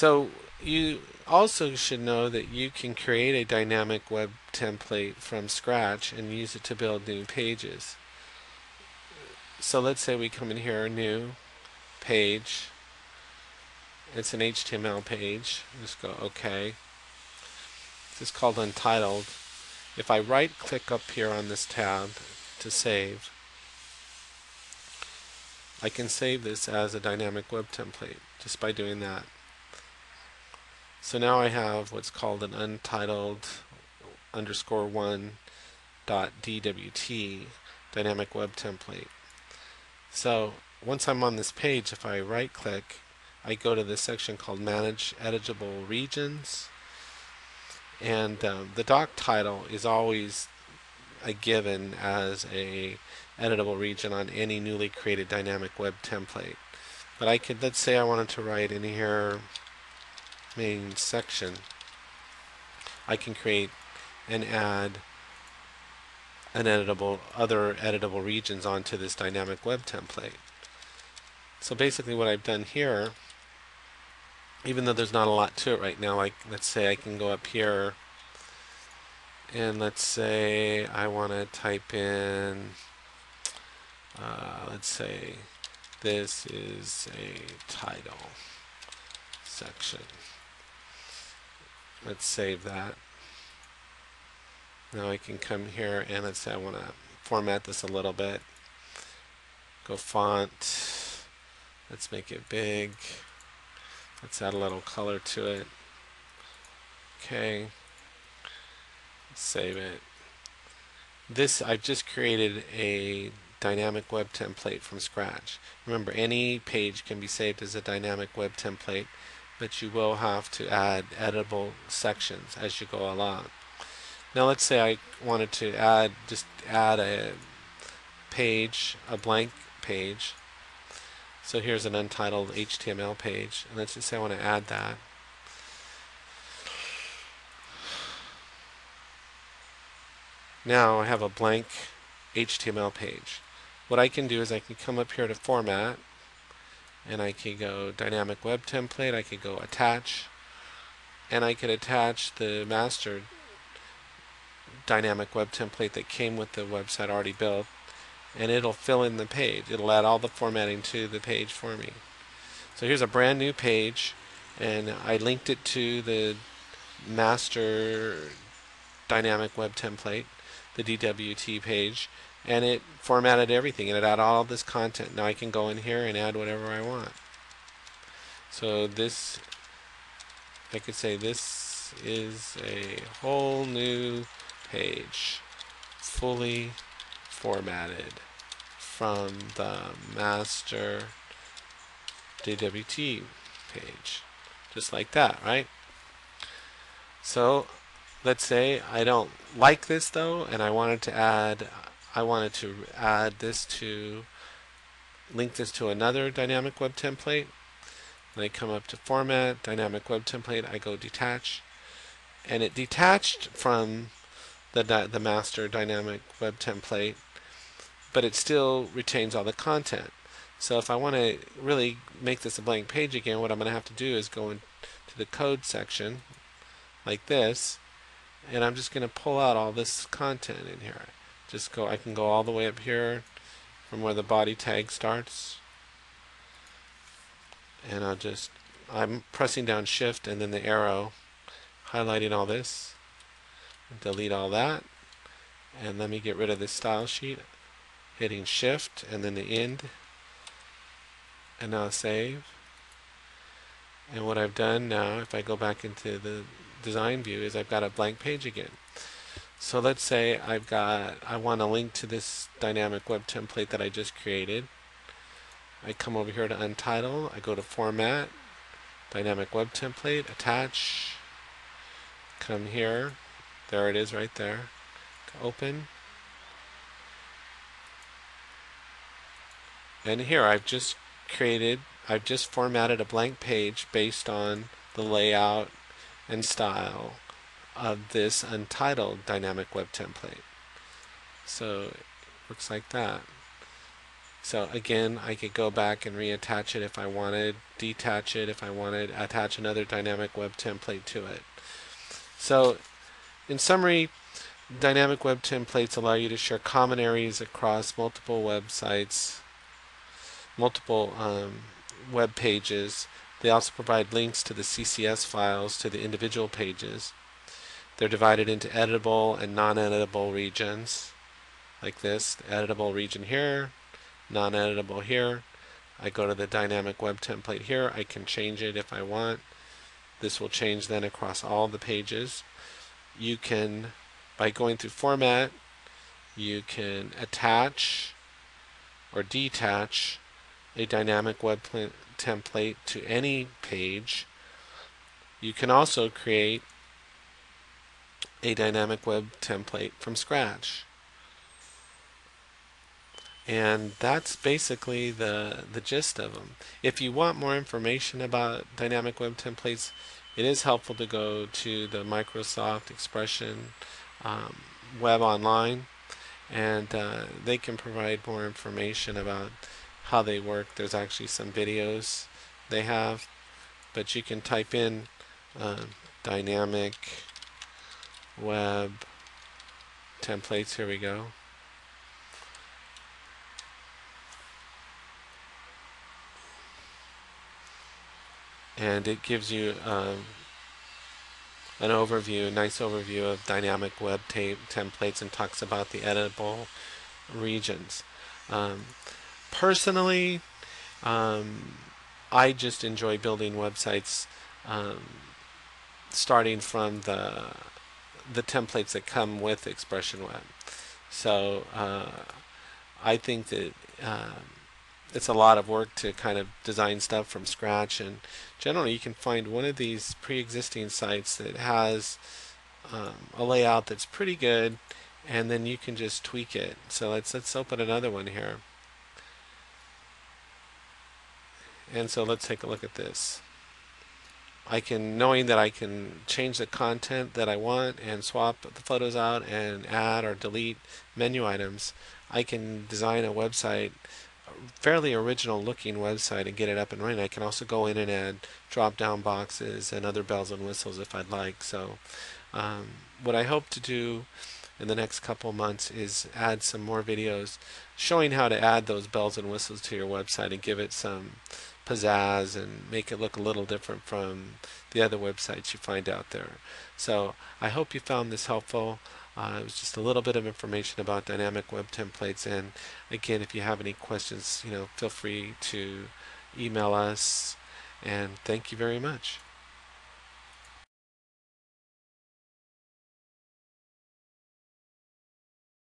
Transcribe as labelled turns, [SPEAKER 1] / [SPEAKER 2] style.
[SPEAKER 1] So you also should know that you can create a dynamic web template from scratch and use it to build new pages. So let's say we come in here, new page. It's an HTML page. Just go OK. This is called Untitled. If I right click up here on this tab to save, I can save this as a dynamic web template just by doing that. So now I have what's called an untitled _1 .dwt dynamic web template. So once I'm on this page, if I right click, I go to this section called Manage Editable Regions, and the doc title is always a given as a editable region on any newly created dynamic web template. But I could, let's say I wanted to write in here main section, I can create and add an other editable regions onto this dynamic web template. So basically what I've done here, even though there's not a lot to it right now, like let's say I can go up here and let's say I want to type in, let's say this is a title section. Let's save that. Now I can come here and let's say I want to format this a little bit. Go font. Let's make it big. Let's add a little color to it. Okay. Save it. This, I've just created a dynamic web template from scratch. Remember, any page can be saved as a dynamic web template, but you will have to add editable sections as you go along. Now let's say I wanted to just add a page, a blank page. So here's an untitled HTML page, and let's just say I want to add that. Now I have a blank HTML page. What I can do is I can come up here to Format, and I can go Dynamic Web Template, I could go Attach, and I could attach the master dynamic web template that came with the website already built, and it'll fill in the page. It'll add all the formatting to the page for me. So here's a brand new page, and I linked it to the master dynamic web template, the DWT page, and it formatted everything, and it added all this content. Now I can go in here and add whatever I want. So this, I could say this is a whole new page, fully formatted from the master DWT page, just like that, right? So let's say I don't like this though, and I wanted to add this to link this to another dynamic web template. And I come up to Format, Dynamic Web Template, I go Detach, and it detached from the master dynamic web template, but it still retains all the content. So if I want to really make this a blank page again, what I'm going to have to do is go into the code section like this, and I'm just going to pull out all this content in here. I can go all the way up here from where the body tag starts, and I'm pressing down Shift and then the arrow, highlighting all this, delete all that, and let me get rid of this style sheet, hitting Shift and then the end, and now save. And what I've done now, if I go back into the design view, is I've got a blank page again. So let's say I want to link to this dynamic web template that I just created. I come over here to Untitled, I go to Format, Dynamic Web Template, Attach, come here, there it is right there, open, and here I've just formatted a blank page based on the layout and style of this untitled dynamic web template. So it looks like that. So again, I could go back and reattach it if I wanted, detach it if I wanted, attach another dynamic web template to it. So in summary, dynamic web templates allow you to share common areas across multiple websites, multiple web pages. They also provide links to the CSS files to the individual pages. They're divided into editable and non-editable regions, like this. The editable region here, non-editable here. I go to the dynamic web template here. I can change it if I want. This will change then across all the pages. You can, by going through format, you can attach or detach a dynamic web template to any page. You can also create a dynamic web template from scratch. And that's basically the gist of them. If you want more information about dynamic web templates, it is helpful to go to the Microsoft Expression web online, and they can provide more information about how they work. There's actually some videos they have, but you can type in dynamic web templates. Here we go. And it gives you an overview, a nice overview of dynamic web templates, and talks about the editable regions. Personally, I just enjoy building websites starting from the templates that come with Expression Web. So I think that it's a lot of work to kind of design stuff from scratch, and generally you can find one of these pre-existing sites that has a layout that's pretty good, and then you can just tweak it. So let's open another one here, and so let's take a look at this. Knowing that I can change the content that I want and swap the photos out and add or delete menu items, I can design a website, fairly original looking website, and get it up and running. I can also go in and add drop down boxes and other bells and whistles if I'd like. So what I hope to do in the next couple months is add some more videos showing how to add those bells and whistles to your website and give it some pizzazz and make it look a little different from the other websites you find out there. So I hope you found this helpful. It was just a little bit of information about dynamic web templates, and again, if you have any questions, feel free to email us, and thank you very much.